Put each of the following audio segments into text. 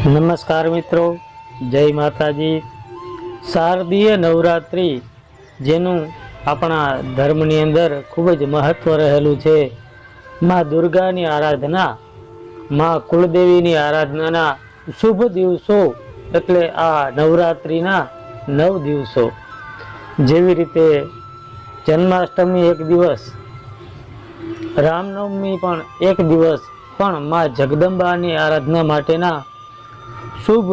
નમસ્કાર મિત્રો, જય માતાજી। શારદીય નવરાત્રિ જેનું આપણા ધર્મની અંદર ખૂબ જ મહત્વ રહેલું છે। માં દુર્ગાની આરાધના, માં કુળદેવીની આરાધનાના શુભ દિવસો એટલે આ નવરાત્રિના 9 દિવસો। જેવી રીતે જન્માષ્ટમી એક દિવસ, રામનવમી પણ એક દિવસ, પણ માં જગદંબાની આરાધના માટેના શુભ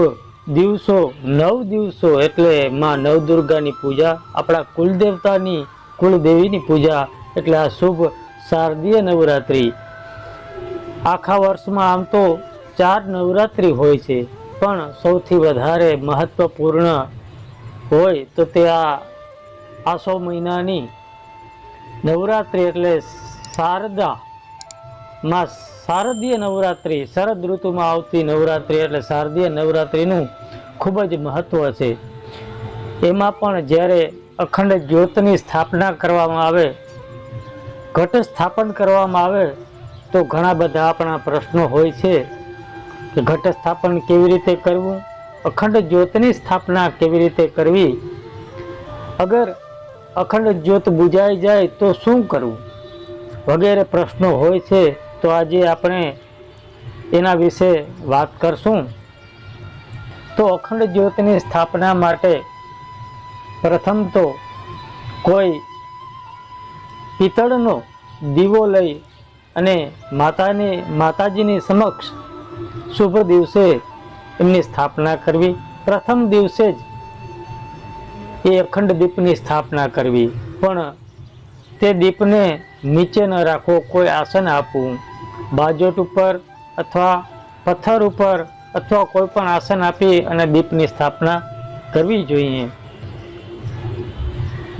દિવસો 9 દિવસો એટલે માં નવદુર્ગાની પૂજા, આપણા કુલદેવતાની કુળદેવીની પૂજા એટલે આ શુભ શારદીય નવરાત્રિ। આખા વર્ષમાં આમ તો 4 નવરાત્રિ હોય છે, પણ સૌથી વધારે મહત્વપૂર્ણ હોય તો તે આ આસો મહિનાની નવરાત્રિ એટલે શારદા માં શારદીય નવરાત્રિ, શરદ ઋતુમાં આવતી નવરાત્રિ એટલે શારદીય નવરાત્રિનું ખૂબ જ મહત્વ છે। એમાં પણ જ્યારે અખંડ જ્યોતની સ્થાપના કરવામાં આવે, ઘટ સ્થાપન કરવામાં આવે, તો ઘણા બધા આપણા પ્રશ્નો હોય છે કે ઘટ સ્થાપન કેવી રીતે કરવું, અખંડ જ્યોતની સ્થાપના કેવી રીતે કરવી, અગર અખંડ જ્યોત બુજાઈ જાય તો શું કરવું, વગેરે પ્રશ્નો હોય છે। તો આજે આપણે એના વિશે વાત કરશું। તો અખંડ જ્યોતની સ્થાપના માટે પ્રથમ તો કોઈ પિત્તળનો દીવો લઈ અને માતાજીની સમક્ષ શુભ દિવસે એમની સ્થાપના કરવી। પ્રથમ દિવસે જ એ અખંડ દીપની સ્થાપના કરવી, પણ તે દીપને નીચે ન રાખવો, કોઈ આસન આપવું, બાજોટ ઉપર અથવા પથ્થર ઉપર અથવા કોઈ પણ આસન આપી અને દીપની સ્થાપના કરવી જોઈએ।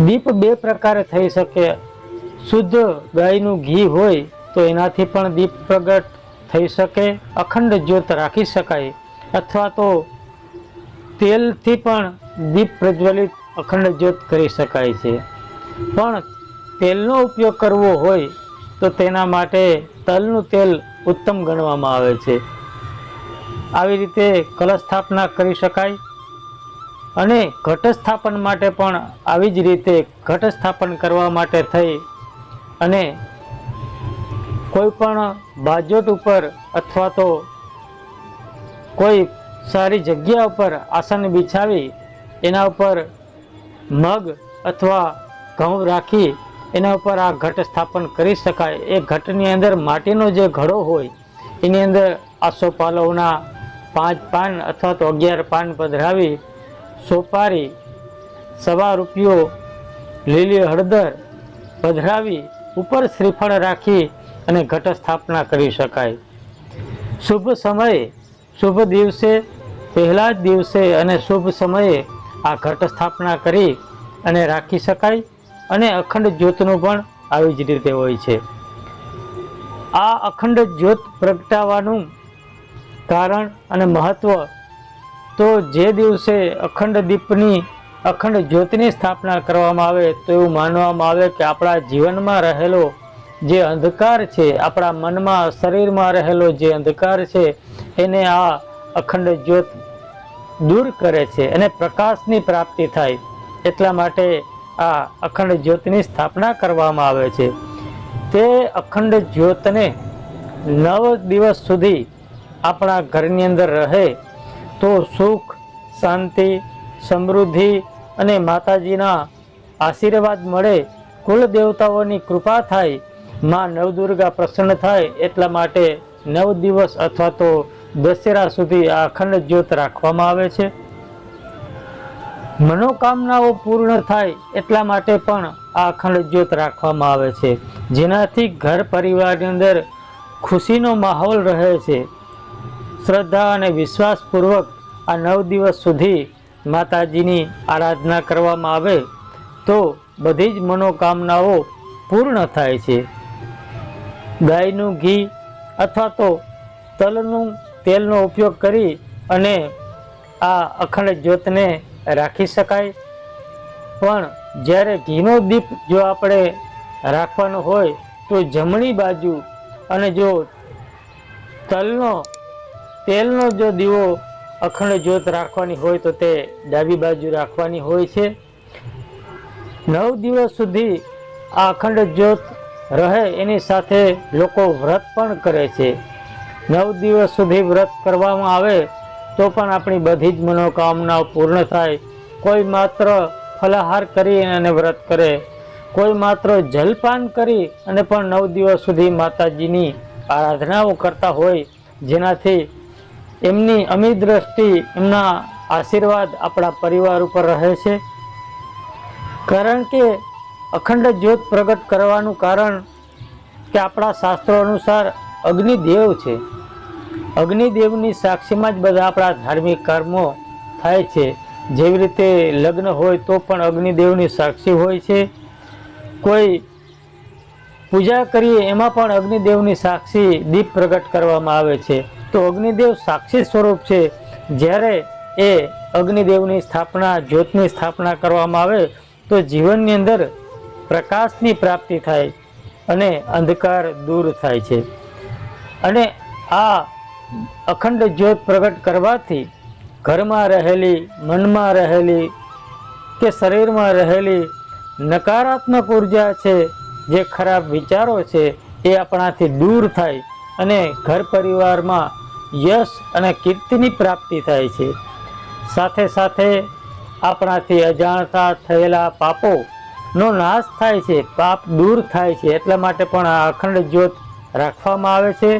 દીપ 2 પ્રકારે થઈ શકે। શુદ્ધ ગાયનું ઘી હોય તો એનાથી પણ દીપ પ્રગટ થઈ શકે, અખંડ જ્યોત રાખી શકાય, અથવા તો તેલથી પણ દીપ પ્રજ્વલિત અખંડ જ્યોત કરી શકાય છે। પણ તેલનો ઉપયોગ કરવો હોય તો તેના માટે તલનું તેલ ઉત્તમ ગણવામાં આવે છે। આવી રીતે કલશ સ્થાપના કરી શકાય। અને ઘટ સ્થાપન માટે પણ આવી જ રીતે ઘટ સ્થાપન કરવા માટે થઈ અને કોઈ પણ બાજોટ ઉપર અથવા તો કોઈ સારી જગ્યા ઉપર આસન બિછાવી એના ઉપર મગ અથવા ઘઉં રાખી એના ઉપર આ ઘટ સ્થાપન કરી શકાય। એ ઘટની અંદર માટીનો જે ઘડો હોય એની અંદર આસોપાલવના 5 પાન અથવા તો 11 પાન પધરાવી, સોપારી, સવા રૂપિયો, લીલી હળદર પધરાવી ઉપર શ્રીફળ રાખી અને ઘટ સ્થાપના કરી શકાય। શુભ સમયે, શુભ દિવસે, પહેલા જ દિવસે અને શુભ સમયે આ ઘટ સ્થાપના કરી અને રાખી શકાય। અને અખંડ જ્યોતનું પણ આવી જ રીતે હોય છે। આ અખંડ જ્યોત પ્રગટાવવાનું કારણ અને મહત્વ તો જે દિવસે અખંડ દીપની, અખંડ જ્યોતની સ્થાપના કરવામાં આવે તો એવું માનવામાં આવે કે આપણા જીવનમાં રહેલો જે અંધકાર છે, આપણા મનમાં, શરીરમાં રહેલો જે અંધકાર છે એને આ અખંડ જ્યોત દૂર કરે છે અને પ્રકાશની પ્રાપ્તિ થાય, એટલા માટે આ અખંડ જ્યોતની સ્થાપના કરવામાં આવે છે। તે અખંડ જ્યોતને 9 દિવસ સુધી આપણા ઘરની અંદર રહે તો સુખ, શાંતિ, સમૃદ્ધિ અને માતાજીના આશીર્વાદ મળે, કુલ દેવતાઓની કૃપા થાય, માં નવદુર્ગા પ્રસન્ન થાય, એટલા માટે 9 દિવસ અથવા તો દશેરા સુધી આ અખંડ જ્યોત રાખવામાં આવે છે। મનોકામનાઓ પૂર્ણ થાય એટલા માટે પણ આ અખંડ જ્યોત રાખવામાં આવે છે, જેનાથી ઘર પરિવારની અંદર ખુશીનો માહોલ રહે છે। શ્રદ્ધા અને વિશ્વાસપૂર્વક આ 9 દિવસ સુધી માતાજીની આરાધના કરવામાં આવે તો બધી જ મનોકામનાઓ પૂર્ણ થાય છે। ગાયનું ઘી અથવા તો તેલનો ઉપયોગ કરી અને આ અખંડ જ્યોતને રાખી શકાય। પણ જ્યારે ઘીનો દીપ જો આપણે રાખવાનો હોય તો જમણી બાજુ, અને જો તેલનો જો દીવો અખંડ જ્યોત રાખવાની હોય તો તે ડાબી બાજુ રાખવાની હોય છે. 9 દિવસ સુધી આ અખંડ જ્યોત રહે એની સાથે લોકો વ્રત પણ કરે છે. 9 દિવસ સુધી વ્રત કરવામાં આવે તો પણ આપણી બધી જ મનોકામનાઓ પૂર્ણ થાય. કોઈ માત્ર ફલાહાર કરી અને વ્રત કરે, કોઈ માત્ર જલપાન કરી અને પણ 9 દિવસ સુધી માતાજીની આરાધનાઓ કરતા હોય, જેનાથી એમની અમી દ્રષ્ટિ, એમના આશીર્વાદ આપણા પરિવાર ઉપર રહે છે. કારણ કે અખંડ જ્યોત પ્રગટ કરવાનું કારણ કે આપણા શાસ્ત્રો અનુસાર અગ્નિદેવ છે. અગ્નિદેવની સાક્ષીમાં જ બધા આપણા ધાર્મિક કર્મો થાય છે. જેવી રીતે લગ્ન હોય તો પણ અગ્નિદેવની સાક્ષી હોય છે. કોઈ પૂજા કરીએ એમાં પણ અગ્નિદેવની સાક્ષી દીપ પ્રગટ કરવામાં આવે છે. તો અગ્નિદેવ સાક્ષી સ્વરૂપ છે. જ્યારે એ અગ્નિદેવની સ્થાપના, જ્યોતની સ્થાપના કરવામાં આવે તો જીવનની અંદર પ્રકાશની પ્રાપ્તિ થાય અને અંધકાર દૂર થાય છે. અને આ અખંડ જ્યોત પ્રગટ કરવાથી ઘરમાં રહેલી, મનમાં રહેલી કે શરીરમાં રહેલી નકારાત્મક ઉર્જા છે, જે ખરાબ વિચારો છે, એ આપણાથી દૂર થાય અને ઘર પરિવારમાં યશ અને કીર્તિની પ્રાપ્તિ થાય છે. સાથે સાથે આપણાથી અજાણતા થયેલા પાપોનો નાશ થાય છે, પાપ દૂર થાય છે. એટલા માટે પણ આ અખંડ જ્યોત રાખવામાં આવે છે.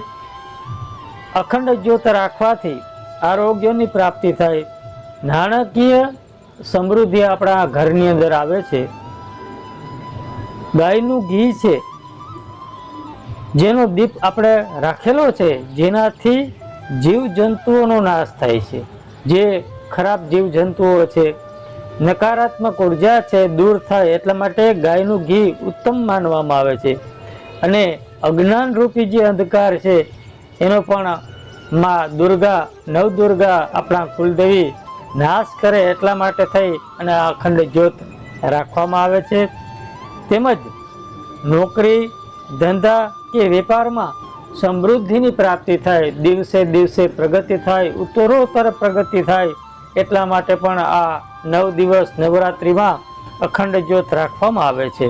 અખંડ જ્યોત રાખવાથી આરોગ્યની પ્રાપ્તિ થાય, નાણાકીય સમૃદ્ધિ આપણા ઘરની અંદર આવે છે. ગાયનું ઘી છે, જેનો દીપ આપણે રાખેલો છે, જેનાથી જીવજંતુઓનો નાશ થાય છે. જે ખરાબ જીવજંતુઓ છે, નકારાત્મક ઉર્જા છે, દૂર થાય. એટલા માટે ગાયનું ઘી ઉત્તમ માનવામાં આવે છે. અને અજ્ઞાન રૂપી જે અંધકાર છે એનો પણ માં દુર્ગા, નવદુર્ગા આપણા કુલદેવી નાશ કરે, એટલા માટે થઈ અને આ અખંડ જ્યોત રાખવામાં આવે છે. તેમજ નોકરી, ધંધા કે વેપારમાં સમૃદ્ધિની પ્રાપ્તિ થાય, દિવસે દિવસે પ્રગતિ થાય, ઉત્તરોત્તર પ્રગતિ થાય. એટલા માટે પણ આ 9 દિવસ નવરાત્રિમાં અખંડ જ્યોત રાખવામાં આવે છે.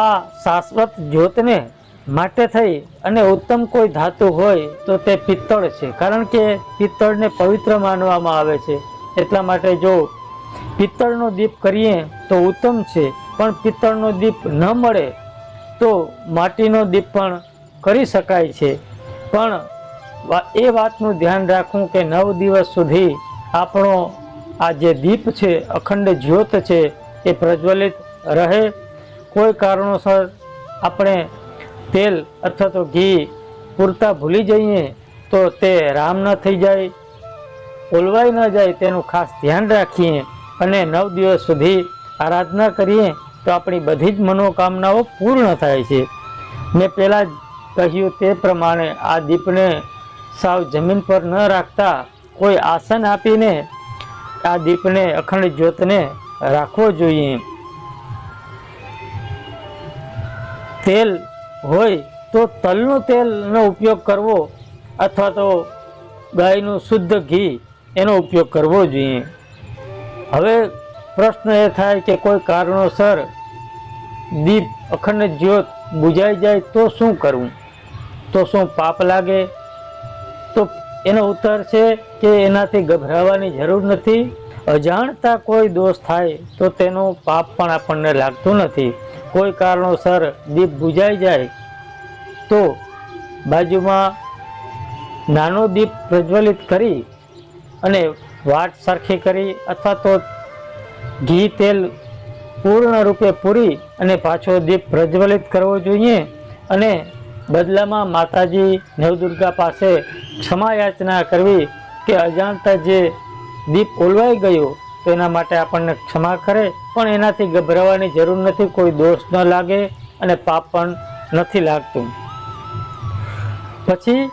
આ શાશ્વત જ્યોતને માટે થઈ અને ઉત્તમ કોઈ ધાતુ હોય તો તે પિત્તળ છે. કારણ કે પિત્તળને પવિત્ર માનવામાં આવે છે. એટલા માટે જો પિત્તળનો દીપ કરીએ તો ઉત્તમ છે. પણ પિત્તળનો દીપ ન મળે તો માટીનો દીપ પણ કરી શકાય છે. પણ એ વાતનું ધ્યાન રાખવું કે 9 દિવસ સુધી આપણો આ જે દીપ છે, અખંડ જ્યોત છે, એ પ્રજ્વલિત રહે. કોઈ કારણોસર આપણે તેલ અથવા તો ઘી પૂરતા ભૂલી જઈએ તો તે રામ ન થઈ જાય, ઓલવાઈ ન જાય, તેનું ખાસ ધ્યાન રાખીએ અને 9 દિવસ સુધી આરાધના કરીએ તો આપણી બધી જ મનોકામનાઓ પૂર્ણ થાય છે. મેં પહેલાં જ કહ્યું તે પ્રમાણે આ દીપને સાવ જમીન પર ન રાખતા કોઈ આસન આપીને આ દીપને, અખંડ જ્યોતને રાખવો જોઈએ. તેલ હોય તો તલનું તેલનો ઉપયોગ કરવો અથવા તો ગાયનું શુદ્ધ ઘી એનો ઉપયોગ કરવો જોઈએ. હવે પ્રશ્ન એ થાય કે કોઈ કારણોસર દીપ, અખંડ જ્યોત બુઝાઈ જાય તો શું કરવું? તો શું પાપ લાગે? તો એનો ઉત્તર છે કે એનાથી ગભરાવાની જરૂર નથી. અજાણતા કોઈ દોષ થાય તો તેનું પાપ પણ આપણને લાગતું નથી. કોઈ કારણોસર દીપ બુઝાઈ જાય તો બાજુમાં નાનો દીપ પ્રજ્વલિત કરી અને વાટ સરખી કરી અથવા તો ઘી તેલ પૂર્ણ રૂપે પૂરી અને પાછો દીપ પ્રજ્વલિત કરવો જોઈએ. અને બદલામાં માતાજી નવદુર્ગા પાસે ક્ષમા યાચના કરવી કે અજાણતા જે દીપ ઓલવાઈ ગયો તો એના માટે આપણને ક્ષમા કરે. પણ એનાથી ગભરાવાની જરૂર નથી. કોઈ દોષ ન લાગે અને પાપ પણ નથી લાગતું. પછી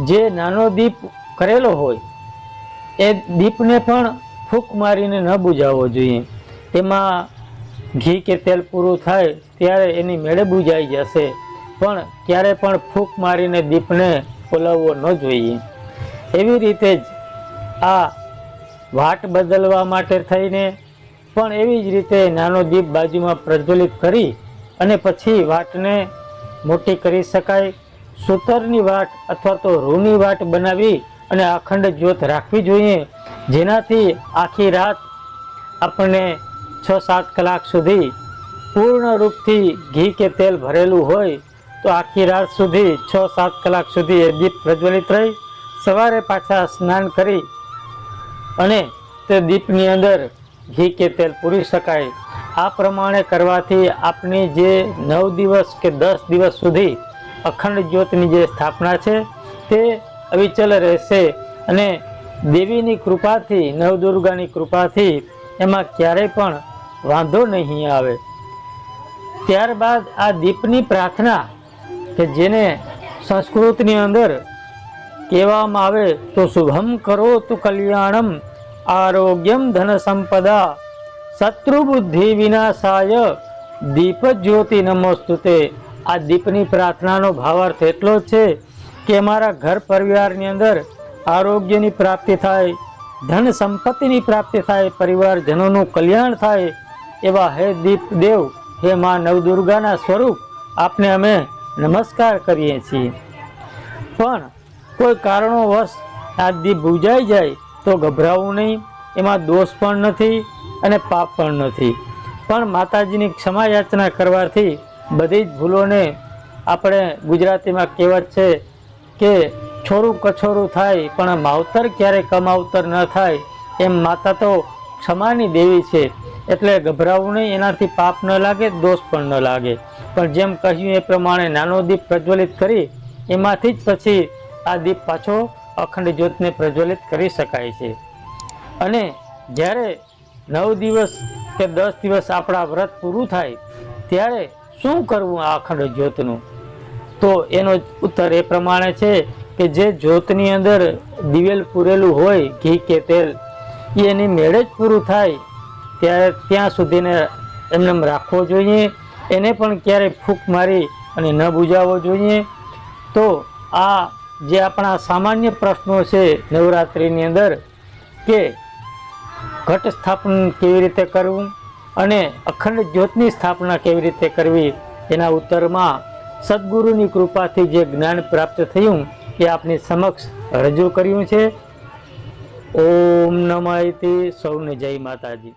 જે નાનો દીપ કરેલો હોય એ દીપને પણ ફૂંક મારીને ન બુઝાવવો જોઈએ. એમાં ઘી કે તેલ પૂરું થાય ત્યારે એની મેળે બુઝાઈ જશે, પણ ક્યારે પણ ફૂંક મારીને દીપને ઓલાવવો ન જોઈએ. એવી રીતે જ આ વાટ બદલવા માટે થઈને પણ એવી જ રીતે નાનો દીપ બાજુમાં પ્રજ્વલિત કરી અને પછી વાટને મોટી કરી શકાય. સૂતરની વાટ અથવા તો રૂની વાટ બનાવી અને અખંડ જ્યોત રાખવી જોઈએ, જેનાથી આખી રાત આપણને 6-7 કલાક સુધી પૂર્ણ રૂપથી ઘી કે તેલ ભરેલું હોય તો આખી રાત સુધી 6-7 કલાક સુધી એ દીપ પ્રજ્વલિત રહી. સવારે પાછા સ્નાન કરી અને તે દીપની અંદર ઘી કે તેલ પૂરી શકાય. આ પ્રમાણે કરવાથી આપની જે 9 દિવસ કે 10 દિવસ સુધી અખંડ જ્યોતની જે સ્થાપના છે તે અવિચલ રહેશે અને દેવીની કૃપાથી, નવદુર્ગાની કૃપાથી એમાં ક્યારેય પણ વાંધો નહીં આવે. ત્યારબાદ આ દીપની પ્રાર્થના કે જેને સંસ્કૃતની અંદર કહેવામાં આવે તો શુભમ કરોતુ કલ્યાણમ આરોગ્યમ ધન સંપદા શત્રુ બુદ્ધિ વિનાશાય દીપ જ્યોતિ નમોસ્તુતે. આ દીપની પ્રાર્થનાનો ભાવાર્થ એટલો જ છે કે અમારા ઘર પરિવારની અંદર આરોગ્યની પ્રાપ્તિ થાય, ધન સંપત્તિની પ્રાપ્તિ થાય, પરિવારજનોનું કલ્યાણ થાય. એવા હે દીપ દેવ, હે મા નવદુર્ગાના સ્વરૂપ, આપને અમે નમસ્કાર કરીએ છીએ. પણ કોઈ કારણોવશ આ દીપ બુજાઈ જાય તો ગભરાવું નહીં. એમાં દોષ પણ નથી અને પાપ પણ નથી, પણ માતાજીની ક્ષમા યાચના કરવાથી બધી જ ભૂલોને, આપણે ગુજરાતીમાં કહેવત છે કે છોરું કછોરું થાય પણ માવતર ક્યારેય કમાવતર ન થાય, એમ માતા તો ક્ષમાની દેવી છે. એટલે ગભરાવું નહીં, એનાથી પાપ ન લાગે, દોષ પણ ન લાગે. પણ જેમ કહ્યું એ પ્રમાણે નાનો દીપ પ્રજ્વલિત કરી એમાંથી જ પછી આ દીપ પાછો અખંડ જ્યોતને પ્રજ્વલિત કરી શકાય છે. અને જ્યારે 9 દિવસ કે 10 દિવસ આપણા વ્રત પૂરું થાય ત્યારે શું કરવું આ અખંડ જ્યોતનું? તો એનો ઉત્તર એ પ્રમાણે છે કે જે જ્યોતની અંદર દિવેલ પૂરેલું હોય, ઘી કે તેલ, એ એની મેળે જ પૂરું થાય ત્યારે ત્યાં સુધીને એમને રાખવો જોઈએ. એને પણ ક્યારેય ફૂંક મારી અને ન બુજાવવો જોઈએ. તો આ જે આપણા સામાન્ય પ્રશ્નો છે નવરાત્રિની અંદર કે ઘટ સ્થાપન કેવી રીતે કરવું અને અખંડ જ્યોતની સ્થાપના કેવી રીતે કરવી, એના ઉત્તરમાં સદગુરુની કૃપાથી જે જ્ઞાન પ્રાપ્ત થયું એ આપની સમક્ષ રજૂ કર્યું છે. ઓમ નમઃ. સૌને જય માતાજી.